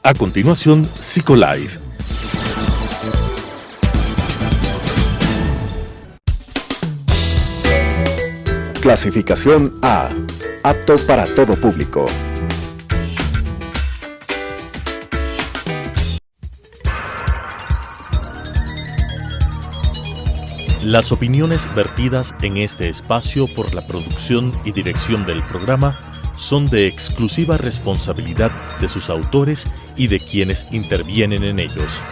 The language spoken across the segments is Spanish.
A continuación, Psicolife. Clasificación A. Apto para todo público. Las opiniones vertidas en este espacio por la producción y dirección del programa son de exclusiva responsabilidad de sus autores y de quienes intervienen en ellos.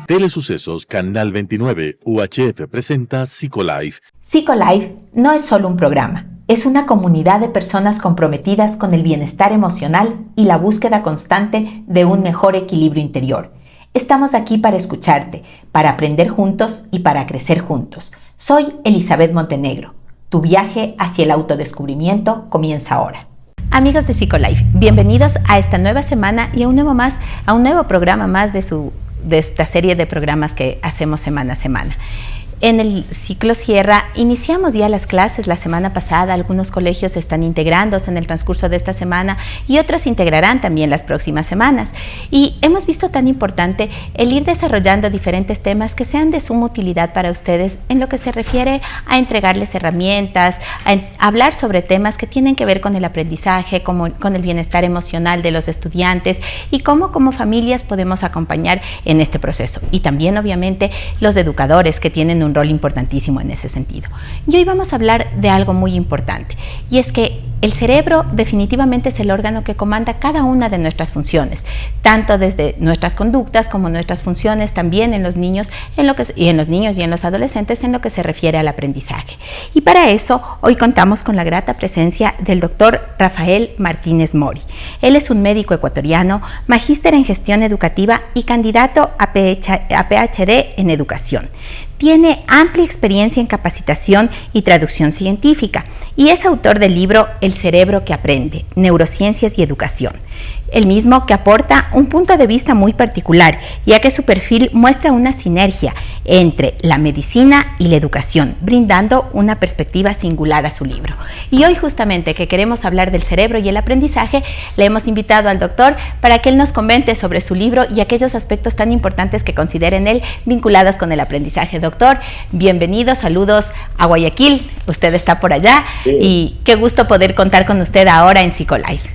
Telesucesos Canal 29 UHF presenta Psicolife. Psicolife no es solo un programa, es una comunidad de personas comprometidas con el bienestar emocional y la búsqueda constante de un mejor equilibrio interior. Estamos aquí para escucharte, para aprender juntos y para crecer juntos. Soy Elizabeth Montenegro. Tu viaje hacia el autodescubrimiento comienza ahora. Amigos de Psicolife, bienvenidos a esta nueva semana y a un nuevo programa más de esta serie de programas que hacemos semana a semana. En el ciclo Sierra iniciamos ya las clases la semana pasada, algunos colegios están integrándose en el transcurso de esta semana y otros integrarán también las próximas semanas. Y hemos visto tan importante el ir desarrollando diferentes temas que sean de suma utilidad para ustedes en lo que se refiere a entregarles herramientas, a hablar sobre temas que tienen que ver con el aprendizaje, con el bienestar emocional de los estudiantes y cómo como familias podemos acompañar en este proceso. Y también obviamente los educadores que tienen un rol importantísimo en ese sentido. Y hoy vamos a hablar de algo muy importante, y es que el cerebro definitivamente es el órgano que comanda cada una de nuestras funciones, tanto desde nuestras conductas como nuestras funciones también en los niños, y en los adolescentes en lo que se refiere al aprendizaje. Y para eso hoy contamos con la grata presencia del doctor Rafael Martínez Mori. Él es un médico ecuatoriano, magíster en gestión educativa y candidato a PhD en educación. Tiene amplia experiencia en capacitación y traducción científica y es autor del libro El cerebro que aprende, neurociencias y educación. El mismo que aporta un punto de vista muy particular, ya que su perfil muestra una sinergia entre la medicina y la educación, brindando una perspectiva singular a su libro. Y hoy justamente que queremos hablar del cerebro y el aprendizaje, le hemos invitado al doctor para que él nos comente sobre su libro y aquellos aspectos tan importantes que considera en él vinculados con el aprendizaje. Doctor, bienvenido, saludos a Guayaquil, usted está por allá, sí. Y qué gusto poder contar con usted ahora en Psicolife.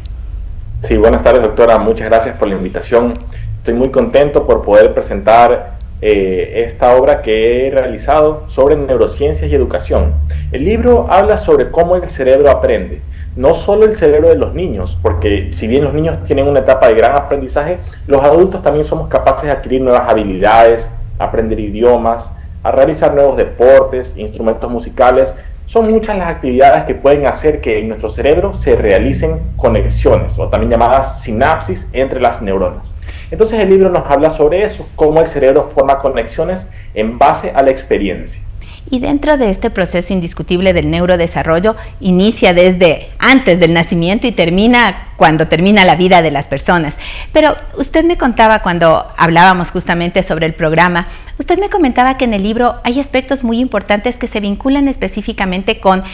Sí, buenas tardes, doctora, muchas gracias por la invitación. Estoy muy contento por poder presentar esta obra que he realizado sobre neurociencias y educación. El libro habla sobre cómo el cerebro aprende, no solo el cerebro de los niños, porque si bien los niños tienen una etapa de gran aprendizaje, los adultos también somos capaces de adquirir nuevas habilidades, aprender idiomas, a realizar nuevos deportes, instrumentos musicales. Son muchas las actividades que pueden hacer que en nuestro cerebro se realicen conexiones, o también llamadas sinapsis, entre las neuronas. Entonces el libro nos habla sobre eso, cómo el cerebro forma conexiones en base a la experiencia. Y dentro de este proceso indiscutible del neurodesarrollo, inicia desde antes del nacimiento y termina cuando termina la vida de las personas. Pero usted me contaba cuando hablábamos justamente sobre el programa, usted me comentaba que en el libro hay aspectos muy importantes que se vinculan específicamente con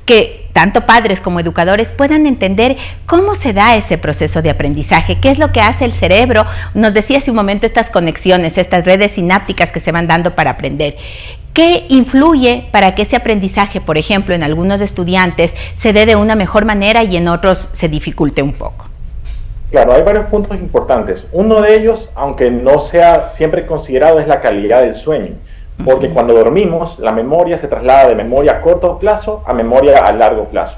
que tanto padres como educadores puedan entender cómo se da ese proceso de aprendizaje, qué es lo que hace el cerebro. Nos decía hace un momento estas conexiones, estas redes sinápticas que se van dando para aprender. ¿Qué influye para que ese aprendizaje, por ejemplo, en algunos estudiantes se dé de una mejor manera y en otros se dificulte un poco? Claro, hay varios puntos importantes. Uno de ellos, aunque no sea siempre considerado, es la calidad del sueño. Porque cuando dormimos, la memoria se traslada de memoria a corto plazo a memoria a largo plazo.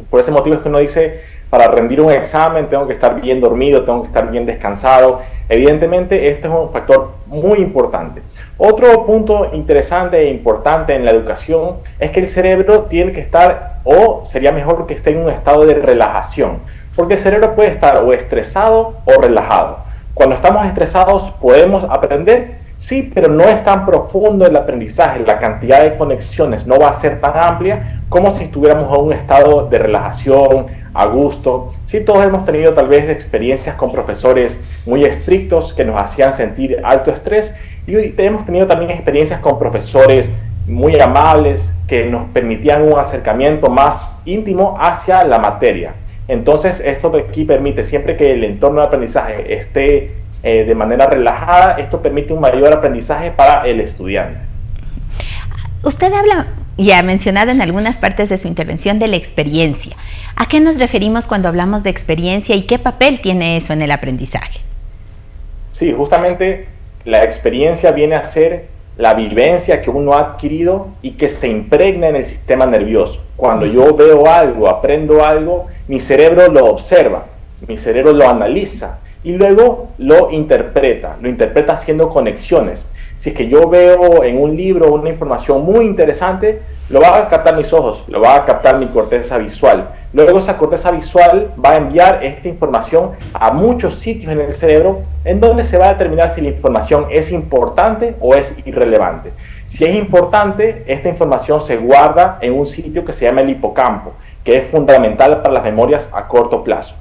Por ese motivo es que uno dice, para rendir un examen tengo que estar bien dormido, tengo que estar bien descansado. Evidentemente, este es un factor muy importante. Otro punto interesante e importante en la educación es que el cerebro tiene que estar, o sería mejor que esté en un estado de relajación, porque el cerebro puede estar o estresado o relajado. Cuando estamos estresados podemos aprender, sí, pero no es tan profundo el aprendizaje, la cantidad de conexiones no va a ser tan amplia como si estuviéramos en un estado de relajación, a gusto. Sí, todos hemos tenido tal vez experiencias con profesores muy estrictos que nos hacían sentir alto estrés, y hemos tenido también experiencias con profesores muy amables, que nos permitían un acercamiento más íntimo hacia la materia. Entonces, esto de aquí permite, siempre que el entorno de aprendizaje esté de manera relajada, esto permite un mayor aprendizaje para el estudiante. Usted habla, y ha mencionado en algunas partes de su intervención, de la experiencia. ¿A qué nos referimos cuando hablamos de experiencia y qué papel tiene eso en el aprendizaje? Sí, justamente la experiencia viene a ser la vivencia que uno ha adquirido y que se impregna en el sistema nervioso. Cuando yo veo algo, aprendo algo, mi cerebro lo observa, mi cerebro lo analiza y luego lo interpreta haciendo conexiones. Si es que yo veo en un libro una información muy interesante, lo va a captar mis ojos, lo va a captar mi corteza visual. Luego esa corteza visual va a enviar esta información a muchos sitios en el cerebro en donde se va a determinar si la información es importante o es irrelevante. Si es importante, esta información se guarda en un sitio que se llama el hipocampo, que es fundamental para las memorias a corto plazo.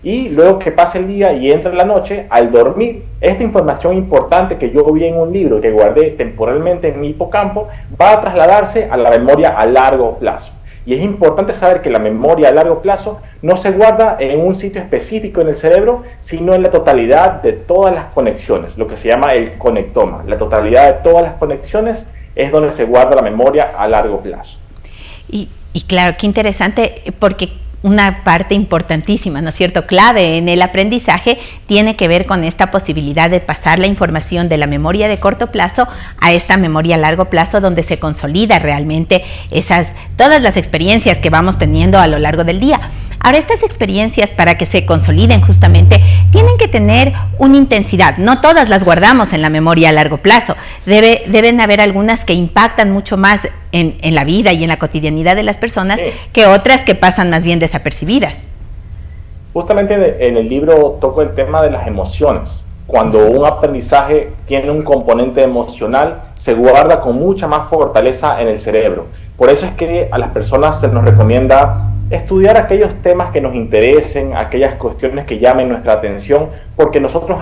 Y luego que pase el día y entre la noche, al dormir, esta información importante que yo vi en un libro, que guardé temporalmente en mi hipocampo, va a trasladarse a la memoria a largo plazo. Y es importante saber que la memoria a largo plazo no se guarda en un sitio específico en el cerebro, sino en la totalidad de todas las conexiones, lo que se llama el conectoma. La totalidad de todas las conexiones es donde se guarda la memoria a largo plazo. Y claro, qué interesante, porque una parte importantísima, ¿no es cierto?, clave en el aprendizaje, tiene que ver con esta posibilidad de pasar la información de la memoria de corto plazo a esta memoria a largo plazo, donde se consolida realmente todas las experiencias que vamos teniendo a lo largo del día. Ahora, estas experiencias, para que se consoliden justamente, tienen que tener una intensidad. No todas las guardamos en la memoria a largo plazo. Deben haber algunas que impactan mucho más en la vida y en la cotidianidad de las personas, que otras que pasan más bien desapercibidas. Justamente en el libro toco el tema de las emociones. Cuando un aprendizaje tiene un componente emocional, se guarda con mucha más fortaleza en el cerebro. Por eso es que a las personas se nos recomienda estudiar aquellos temas que nos interesen, aquellas cuestiones que llamen nuestra atención, porque nosotros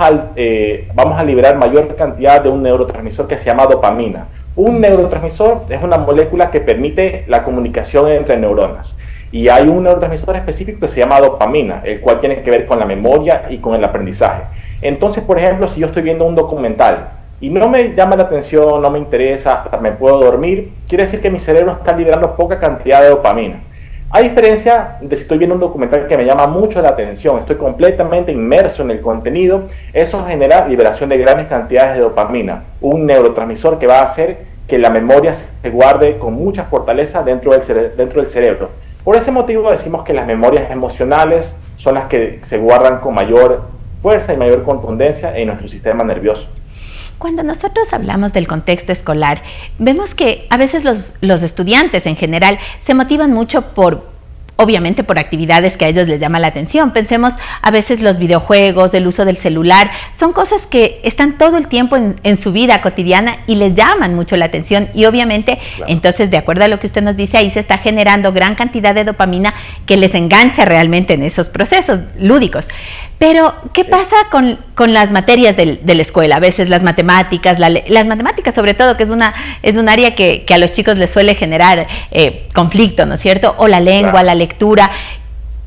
vamos a liberar mayor cantidad de un neurotransmisor que se llama dopamina. Un neurotransmisor es una molécula que permite la comunicación entre neuronas. Y hay un neurotransmisor específico que se llama dopamina, el cual tiene que ver con la memoria y con el aprendizaje. Entonces, por ejemplo, si yo estoy viendo un documental y no me llama la atención, no me interesa, hasta me puedo dormir, quiere decir que mi cerebro está liberando poca cantidad de dopamina. A diferencia de si estoy viendo un documental que me llama mucho la atención, estoy completamente inmerso en el contenido, eso genera liberación de grandes cantidades de dopamina, un neurotransmisor que va a hacer que la memoria se guarde con mucha fortaleza dentro del cerebro. Por ese motivo decimos que las memorias emocionales son las que se guardan con mayor fuerza y mayor contundencia en nuestro sistema nervioso. Cuando nosotros hablamos del contexto escolar, vemos que a veces los estudiantes en general se motivan mucho obviamente por actividades que a ellos les llama la atención. Pensemos a veces los videojuegos, el uso del celular, son cosas que están todo el tiempo en su vida cotidiana y les llaman mucho la atención y obviamente, claro, entonces de acuerdo a lo que usted nos dice, ahí se está generando gran cantidad de dopamina que les engancha realmente en esos procesos lúdicos. Pero, ¿qué pasa con las materias de la escuela? A veces las matemáticas, las matemáticas sobre todo, que es un área que a los chicos les suele generar conflicto, ¿no es cierto? O la lengua, claro, la lectura.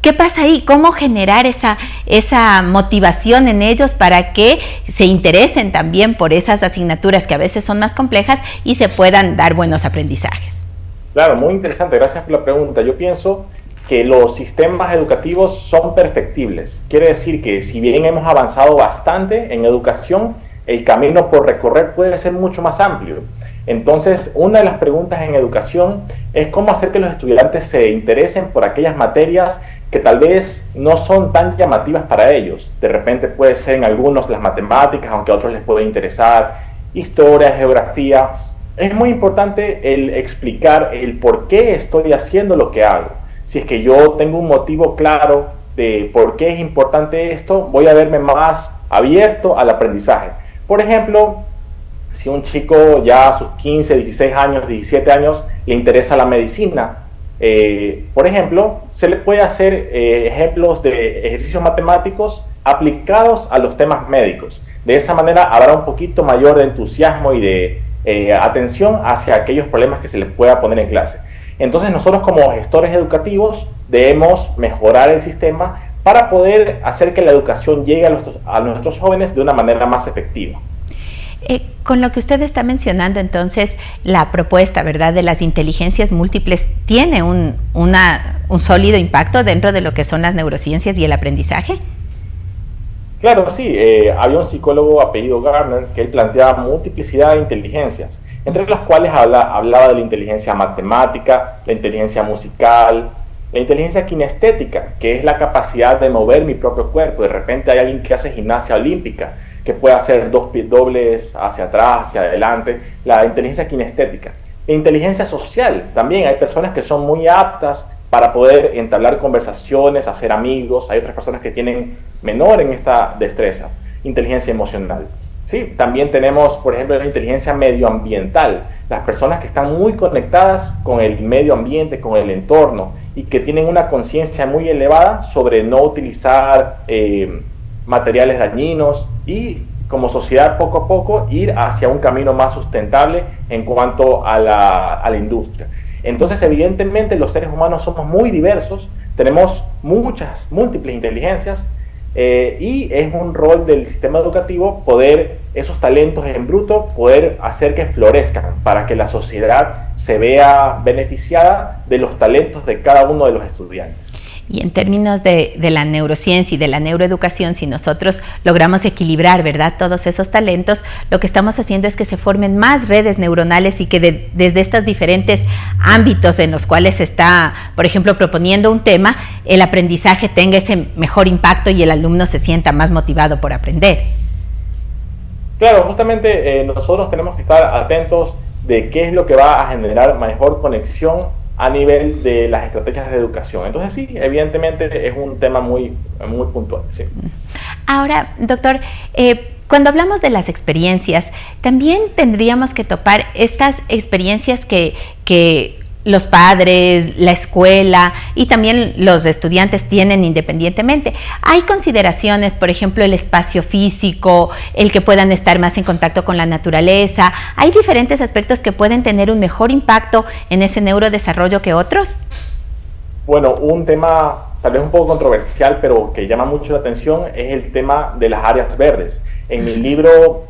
¿Qué pasa ahí? ¿Cómo generar esa motivación en ellos para que se interesen también por esas asignaturas que a veces son más complejas y se puedan dar buenos aprendizajes? Claro, muy interesante. Gracias por la pregunta. Yo pienso que los sistemas educativos son perfectibles. Quiere decir que si bien hemos avanzado bastante en educación, el camino por recorrer puede ser mucho más amplio. Entonces, una de las preguntas en educación es cómo hacer que los estudiantes se interesen por aquellas materias que tal vez no son tan llamativas para ellos. De repente puede ser en algunos las matemáticas, aunque a otros les puede interesar historia, geografía. Es muy importante el explicar el por qué estoy haciendo lo que hago. Si es que yo tengo un motivo claro de por qué es importante esto, voy a verme más abierto al aprendizaje. Por ejemplo, si un chico ya a sus 15, 16 años, 17 años le interesa la medicina, por ejemplo, se le puede hacer ejemplos de ejercicios matemáticos aplicados a los temas médicos. De esa manera habrá un poquito mayor de entusiasmo y de atención hacia aquellos problemas que se les pueda poner en clase. Entonces nosotros como gestores educativos debemos mejorar el sistema para poder hacer que la educación llegue a nuestros jóvenes de una manera más efectiva. Con lo que usted está mencionando, entonces, la propuesta, ¿verdad?, de las inteligencias múltiples tiene un sólido impacto dentro de lo que son las neurociencias y el aprendizaje. Claro, sí. Había un psicólogo apellido Gardner que él planteaba multiplicidad de inteligencias, entre las cuales hablaba de la inteligencia matemática, la inteligencia musical, la inteligencia kinestética, que es la capacidad de mover mi propio cuerpo. De repente hay alguien que hace gimnasia olímpica, que puede hacer 2 pies dobles hacia atrás, hacia adelante, la inteligencia kinestética. La inteligencia social, también hay personas que son muy aptas para poder entablar conversaciones, hacer amigos. Hay otras personas que tienen menor en esta destreza. Inteligencia emocional. Sí, también tenemos, por ejemplo, la inteligencia medioambiental. Las personas que están muy conectadas con el medio ambiente, con el entorno, y que tienen una conciencia muy elevada sobre no utilizar materiales dañinos y como sociedad poco a poco ir hacia un camino más sustentable en cuanto a la industria. Entonces, evidentemente, los seres humanos somos muy diversos, tenemos múltiples inteligencias, y es un rol del sistema educativo poder esos talentos en bruto, poder hacer que florezcan para que la sociedad se vea beneficiada de los talentos de cada uno de los estudiantes. Y en términos de la neurociencia y de la neuroeducación, si nosotros logramos equilibrar, ¿verdad?, todos esos talentos, lo que estamos haciendo es que se formen más redes neuronales y que desde estos diferentes ámbitos en los cuales se está, por ejemplo, proponiendo un tema, el aprendizaje tenga ese mejor impacto y el alumno se sienta más motivado por aprender. Claro, justamente nosotros tenemos que estar atentos de qué es lo que va a generar mejor conexión a nivel de las estrategias de educación. Entonces sí, evidentemente es un tema muy puntual. Sí. Ahora, doctor, cuando hablamos de las experiencias, también tendríamos que topar estas experiencias que los padres, la escuela y también los estudiantes tienen independientemente. Hay consideraciones, por ejemplo, el espacio físico, el que puedan estar más en contacto con la naturaleza. ¿Hay diferentes aspectos que pueden tener un mejor impacto en ese neurodesarrollo que otros? Bueno, un tema tal vez un poco controversial, pero que llama mucho la atención, es el tema de las áreas verdes. En mi libro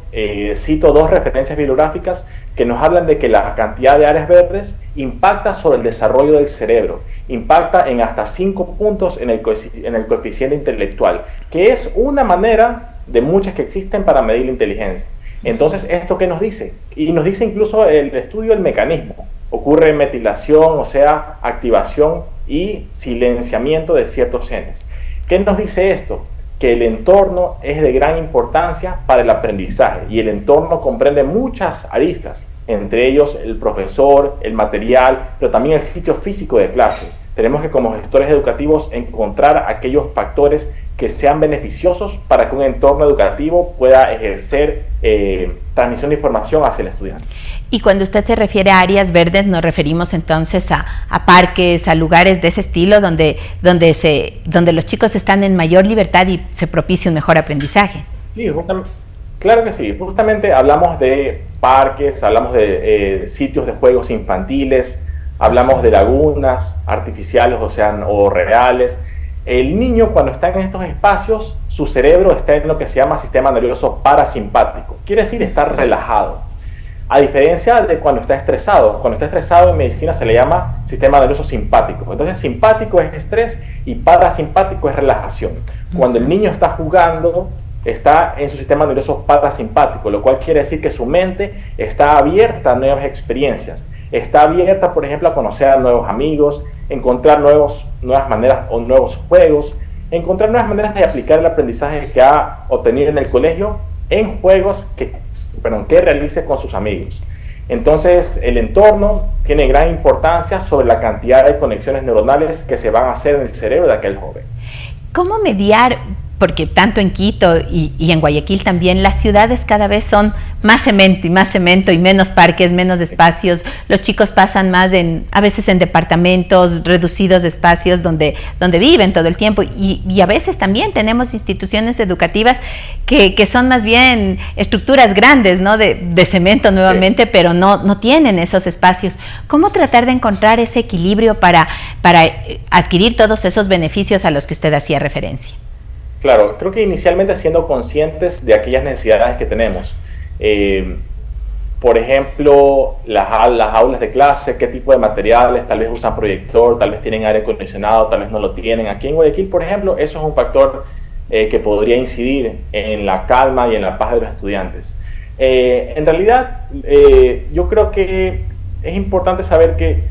cito 2 referencias bibliográficas que nos hablan de que la cantidad de áreas verdes impacta sobre el desarrollo del cerebro, impacta en hasta 5 puntos en el coeficiente intelectual, que es una manera de muchas que existen para medir la inteligencia. Entonces, ¿esto qué nos dice? Y nos dice incluso el estudio del mecanismo. Ocurre metilación, o sea, activación y silenciamiento de ciertos genes. ¿Qué nos dice esto? Que el entorno es de gran importancia para el aprendizaje y el entorno comprende muchas aristas, entre ellos el profesor, el material, pero también el sitio físico de clase. Tenemos que como gestores educativos encontrar aquellos factores que sean beneficiosos para que un entorno educativo pueda ejercer transmisión de información hacia el estudiante. Y cuando usted se refiere a áreas verdes, nos referimos entonces a parques, a lugares de ese estilo donde los chicos están en mayor libertad y se propicia un mejor aprendizaje. Sí, claro que sí. Justamente hablamos de parques, hablamos de sitios de juegos infantiles, hablamos de lagunas artificiales, o reales. El niño, cuando está en estos espacios, su cerebro está en lo que se llama sistema nervioso parasimpático. Quiere decir, está relajado. A diferencia de cuando está estresado. Cuando está estresado, en medicina se le llama sistema nervioso simpático. Entonces, simpático es estrés y parasimpático es relajación. Cuando el niño está jugando, está en su sistema nervioso parasimpático, lo cual quiere decir que su mente está abierta a nuevas experiencias. Está abierta, por ejemplo, a conocer a nuevos amigos, encontrar nuevas maneras o nuevos juegos, encontrar nuevas maneras de aplicar el aprendizaje que ha obtenido en el colegio en juegos que realice con sus amigos. Entonces, el entorno tiene gran importancia sobre la cantidad de conexiones neuronales que se van a hacer en el cerebro de aquel joven. ¿Cómo mediar porque tanto en Quito y en Guayaquil también, las ciudades cada vez son más cemento y menos parques, menos espacios. Los chicos pasan más a veces en departamentos, reducidos espacios donde viven todo el tiempo, y a veces también tenemos instituciones educativas que son más bien estructuras grandes, ¿no? De cemento nuevamente, sí, pero no tienen esos espacios. ¿Cómo tratar de encontrar ese equilibrio para adquirir todos esos beneficios a los que usted hacía referencia? Claro, creo que inicialmente siendo conscientes de aquellas necesidades que tenemos. Por ejemplo, las aulas de clase, qué tipo de materiales, tal vez usan proyector, tal vez tienen aire acondicionado, tal vez no lo tienen. Aquí en Guayaquil, por ejemplo, eso es un factor que podría incidir en la calma y en la paz de los estudiantes. En realidad, yo creo que es importante saber que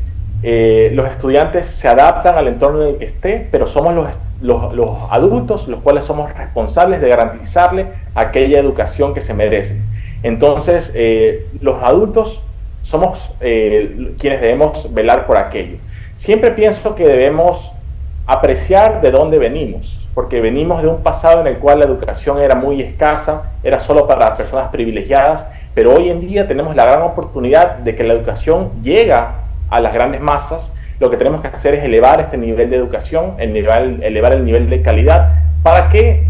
los estudiantes se adaptan al entorno en el que esté, pero somos los adultos los cuales somos responsables de garantizarle aquella educación que se merecen. Entonces, los adultos somos quienes debemos velar por aquello. Siempre pienso que debemos apreciar de dónde venimos, porque venimos de un pasado en el cual la educación era muy escasa, era solo para personas privilegiadas, pero hoy en día tenemos la gran oportunidad de que la educación llega a las grandes masas. Lo que tenemos que hacer es elevar este nivel de educación, elevar el nivel de calidad, para que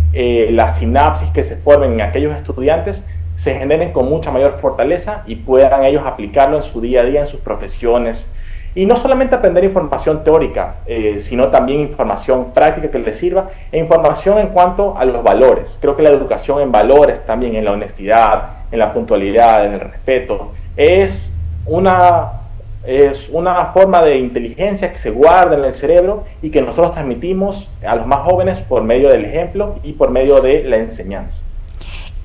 las sinapsis que se formen en aquellos estudiantes se generen con mucha mayor fortaleza y puedan ellos aplicarlo en su día a día, en sus profesiones. Y no solamente aprender información teórica, sino también información práctica que les sirva, e información en cuanto a los valores. Creo que la educación en valores también, en la honestidad, en la puntualidad, en el respeto, es una forma de inteligencia que se guarda en el cerebro y que nosotros transmitimos a los más jóvenes por medio del ejemplo y por medio de la enseñanza.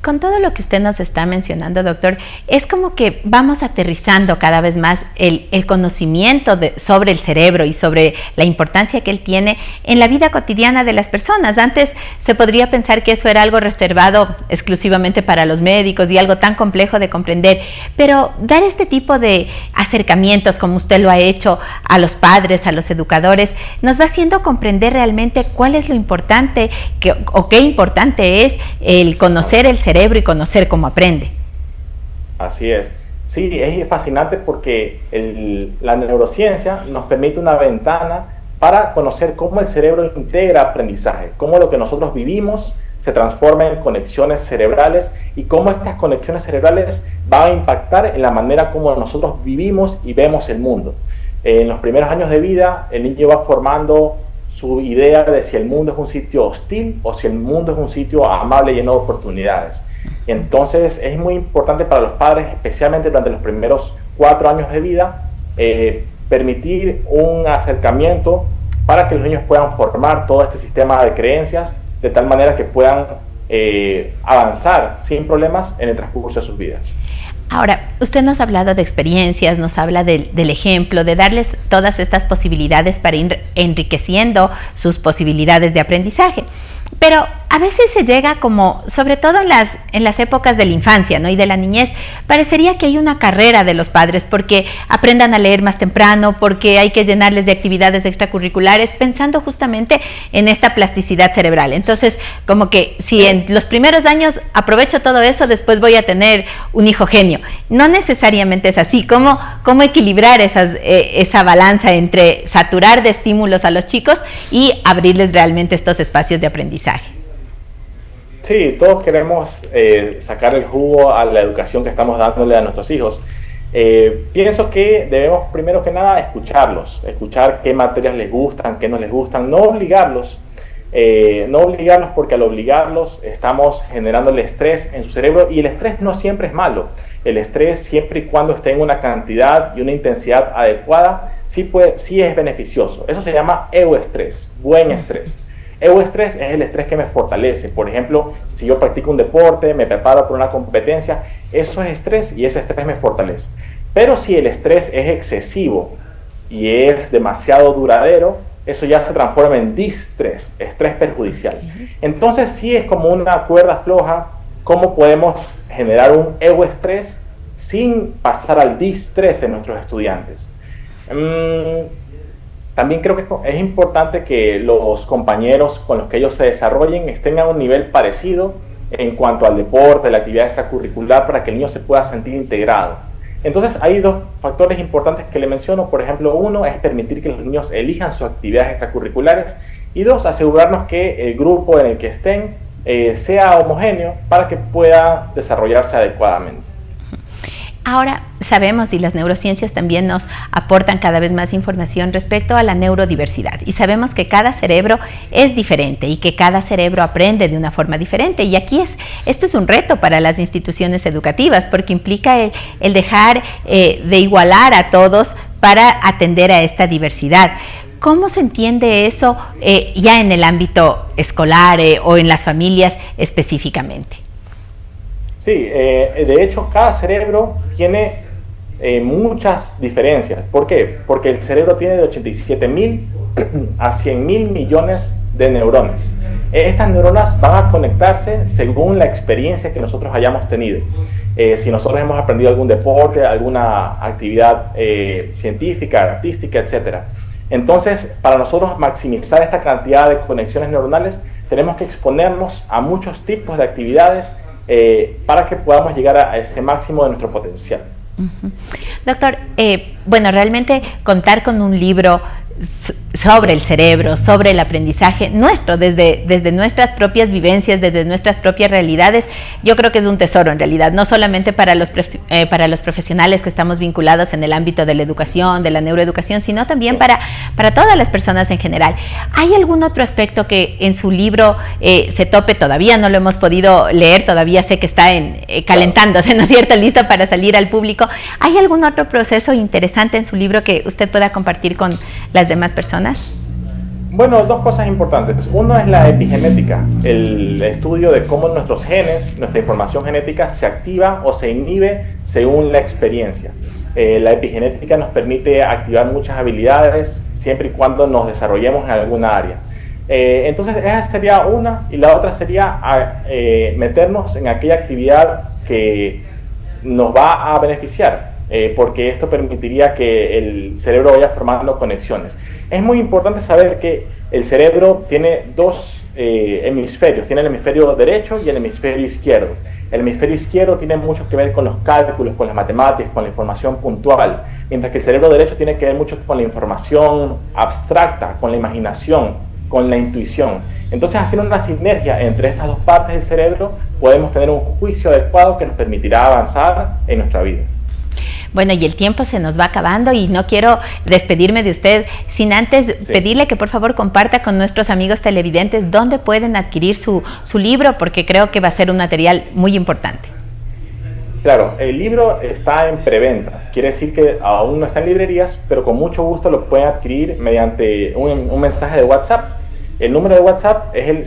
Con todo lo que usted nos está mencionando, doctor, es como que vamos aterrizando cada vez más el conocimiento sobre el cerebro y sobre la importancia que él tiene en la vida cotidiana de las personas. Antes se podría pensar que eso era algo reservado exclusivamente para los médicos y algo tan complejo de comprender, pero dar este tipo de acercamientos, como usted lo ha hecho, a los padres, a los educadores, nos va haciendo comprender realmente cuál es lo importante o qué importante es el conocer el cerebro y conocer cómo aprende. Así es. Sí, es fascinante porque la neurociencia nos permite una ventana para conocer cómo el cerebro integra aprendizaje, cómo lo que nosotros vivimos se transforma en conexiones cerebrales y cómo estas conexiones cerebrales van a impactar en la manera como nosotros vivimos y vemos el mundo. En los primeros años de vida, el niño va formando su idea de si el mundo es un sitio hostil o si el mundo es un sitio amable, lleno de oportunidades. Entonces es muy importante para los padres, especialmente durante los primeros 4 años de vida, permitir un acercamiento para que los niños puedan formar todo este sistema de creencias de tal manera que puedan avanzar sin problemas en el transcurso de sus vidas. Ahora, usted nos ha hablado de experiencias, nos habla del ejemplo, de darles todas estas posibilidades para ir enriqueciendo sus posibilidades de aprendizaje. Pero a veces se llega como, sobre todo en las épocas de la infancia, ¿no? Y de la niñez, parecería que hay una carrera de los padres porque aprendan a leer más temprano, porque hay que llenarles de actividades extracurriculares, pensando justamente en esta plasticidad cerebral. Entonces, como que si en los primeros años aprovecho todo eso, después voy a tener un hijo genio. No necesariamente es así. ¿Cómo equilibrar esa balanza entre saturar de estímulos a los chicos y abrirles realmente estos espacios de aprendizaje? Sí, todos queremos sacar el jugo a la educación que estamos dándole a nuestros hijos. Pienso que debemos primero que nada escuchar qué materias les gustan, qué no les gustan, no obligarlos porque al obligarlos estamos generándole estrés en su cerebro, y el estrés no siempre es malo. El estrés, siempre y cuando esté en una cantidad y una intensidad adecuada, sí es beneficioso. Eso se llama euestrés, buen estrés. Euestrés es el estrés que me fortalece. Por ejemplo, si yo practico un deporte, me preparo por una competencia, eso es estrés y ese estrés me fortalece. Pero si el estrés es excesivo y es demasiado duradero, eso ya se transforma en distrés, estrés perjudicial. Entonces sí es como una cuerda floja, cómo podemos generar un euestrés sin pasar al distrés en nuestros estudiantes. también creo que es importante que los compañeros con los que ellos se desarrollen estén a un nivel parecido en cuanto al deporte, la actividad extracurricular, para que el niño se pueda sentir integrado. Entonces hay dos factores importantes que le menciono. Por ejemplo, uno es permitir que los niños elijan sus actividades extracurriculares, y dos, asegurarnos que el grupo en el que estén sea homogéneo para que pueda desarrollarse adecuadamente. Ahora sabemos, y las neurociencias también nos aportan cada vez más información respecto a la neurodiversidad, y sabemos que cada cerebro es diferente y que cada cerebro aprende de una forma diferente, y aquí esto es un reto para las instituciones educativas, porque implica el dejar de igualar a todos para atender a esta diversidad. ¿Cómo se entiende eso ya en el ámbito escolar o en las familias específicamente? Sí, de hecho cada cerebro tiene muchas diferencias. ¿Por qué? Porque el cerebro tiene de 87.000 a 100.000 millones de neuronas. Estas neuronas van a conectarse según la experiencia que nosotros hayamos tenido. Si nosotros hemos aprendido algún deporte, alguna actividad científica, artística, etc. Entonces, para nosotros maximizar esta cantidad de conexiones neuronales, tenemos que exponernos a muchos tipos de actividades para que podamos llegar a ese máximo de nuestro potencial. Doctor, bueno, realmente contar con un libro sobre el cerebro, sobre el aprendizaje nuestro, desde nuestras propias vivencias, desde nuestras propias realidades, yo creo que es un tesoro en realidad, no solamente para los profesionales que estamos vinculados en el ámbito de la educación, de la neuroeducación, sino también para todas las personas en general. ¿Hay algún otro aspecto que en su libro se tope? Todavía no lo hemos podido leer, todavía sé que está calentándose, ¿no es cierto?, listo para salir al público. ¿Hay algún otro proceso interesante en su libro que usted pueda compartir con las demás personas? Bueno, dos cosas importantes. Uno es la epigenética, el estudio de cómo nuestros genes, nuestra información genética se activa o se inhibe según la experiencia. La epigenética nos permite activar muchas habilidades siempre y cuando nos desarrollemos en alguna área. Entonces esa sería una, y la otra sería meternos en aquella actividad que nos va a beneficiar. Porque esto permitiría que el cerebro vaya formando conexiones. Es muy importante saber que el cerebro tiene dos hemisferios, tiene el hemisferio derecho y el hemisferio izquierdo. El hemisferio izquierdo tiene mucho que ver con los cálculos, con las matemáticas, con la información puntual, mientras que el cerebro derecho tiene que ver mucho con la información abstracta, con la imaginación, con la intuición. Entonces, haciendo una sinergia entre estas dos partes del cerebro, podemos tener un juicio adecuado que nos permitirá avanzar en nuestra vida. Bueno, y el tiempo se nos va acabando y no quiero despedirme de usted sin antes pedirle que por favor comparta con nuestros amigos televidentes dónde pueden adquirir su libro, porque creo que va a ser un material muy importante. Claro, el libro está en preventa, quiere decir que aún no está en librerías, pero con mucho gusto lo pueden adquirir mediante un mensaje de WhatsApp. El número de WhatsApp es el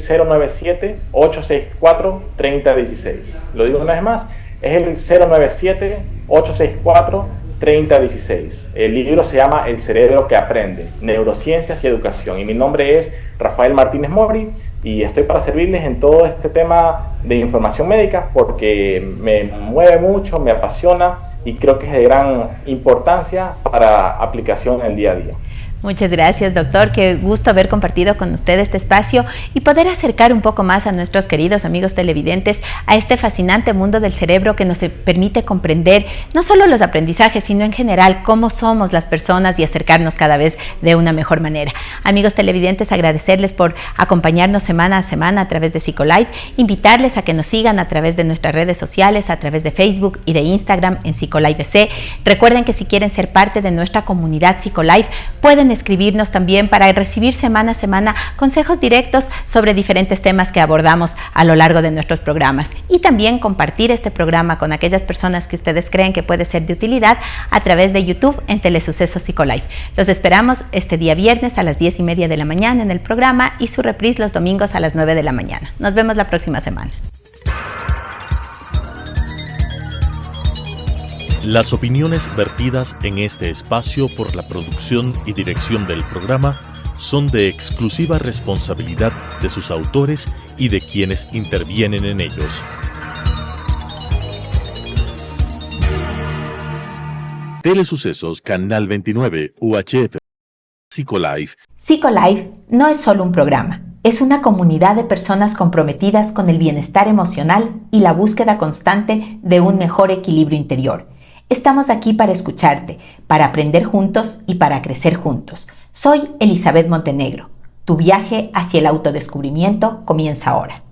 097-864-3016. Lo digo una vez más, es el 097-864-3016. El libro se llama El cerebro que aprende, neurociencias y educación. Y mi nombre es Rafael Martínez Mori y estoy para servirles en todo este tema de información médica porque me mueve mucho, me apasiona y creo que es de gran importancia para aplicación en el día a día. Muchas gracias, doctor. Qué gusto haber compartido con usted este espacio y poder acercar un poco más a nuestros queridos amigos televidentes a este fascinante mundo del cerebro que nos permite comprender no solo los aprendizajes, sino en general cómo somos las personas y acercarnos cada vez de una mejor manera. Amigos televidentes, agradecerles por acompañarnos semana a semana a través de Psicolife, invitarles a que nos sigan a través de nuestras redes sociales, a través de Facebook y de Instagram en Psicolife BC. Recuerden que si quieren ser parte de nuestra comunidad Psicolife, pueden escribirnos también para recibir semana a semana consejos directos sobre diferentes temas que abordamos a lo largo de nuestros programas y también compartir este programa con aquellas personas que ustedes creen que puede ser de utilidad a través de YouTube en Telesucesos Psicolife. Los esperamos este día viernes a las 10:30 de la mañana en el programa y su reprise los domingos a las 9 de la mañana. Nos vemos la próxima semana. Las opiniones vertidas en este espacio por la producción y dirección del programa son de exclusiva responsabilidad de sus autores y de quienes intervienen en ellos. Telesucesos, Canal 29, UHF. Psicolife. Psicolife no es solo un programa, es una comunidad de personas comprometidas con el bienestar emocional y la búsqueda constante de un mejor equilibrio interior. Estamos aquí para escucharte, para aprender juntos y para crecer juntos. Soy Elizabeth Montenegro. Tu viaje hacia el autodescubrimiento comienza ahora.